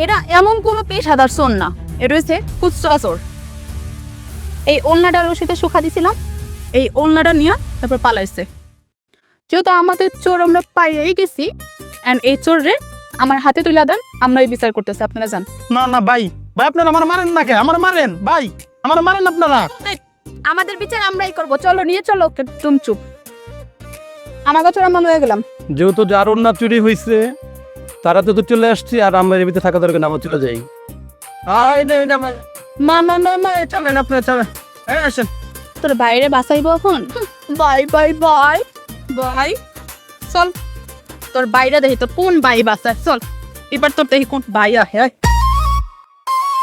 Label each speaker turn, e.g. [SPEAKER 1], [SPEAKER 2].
[SPEAKER 1] এরা এমন কোনো পেশাদার চোর না, এটা হচ্ছে খুচরা চোর। এই ওলনাটা রশিতে শুকা দিছিলাম, এই ওলনাটা নিয়ে তারপর পালাইছে। যেহেতু আমাদের চোর আমরা পাইয়াই গেছি, এন্ড এই চোররে আমার হাতে তুলে দেন, আমরা এই বিচার করতেছি, আপনারা যান।
[SPEAKER 2] না না ভাই, ভাই আপনারা আমার মারেন না কে? আমার মারেন ভাই, আমার মারেন আপনারা।
[SPEAKER 1] আমাদের বিচার আমরাই করবো, চলো নিয়ে চলো। তুমি চুপ, আমার কাছে আমরা লয়ে গেলাম।
[SPEAKER 2] যেহেতু যার ওন্না চুরি হয়েছে তারা তো চলে আসছে, আর আমরা এর ভিতরে থাকা দরকার না, আমরা চলে যাই। মা মা মা মা চলেন, আপনারা চলেন, আসেন।
[SPEAKER 1] তোর বাইরে বাসাইবো এখন। বাই বাই বাই বাই, চল তোর বাইরে দেখি তো কোন বাই বাসায়, চল এবার তোর দেখি কোন বাই আহে।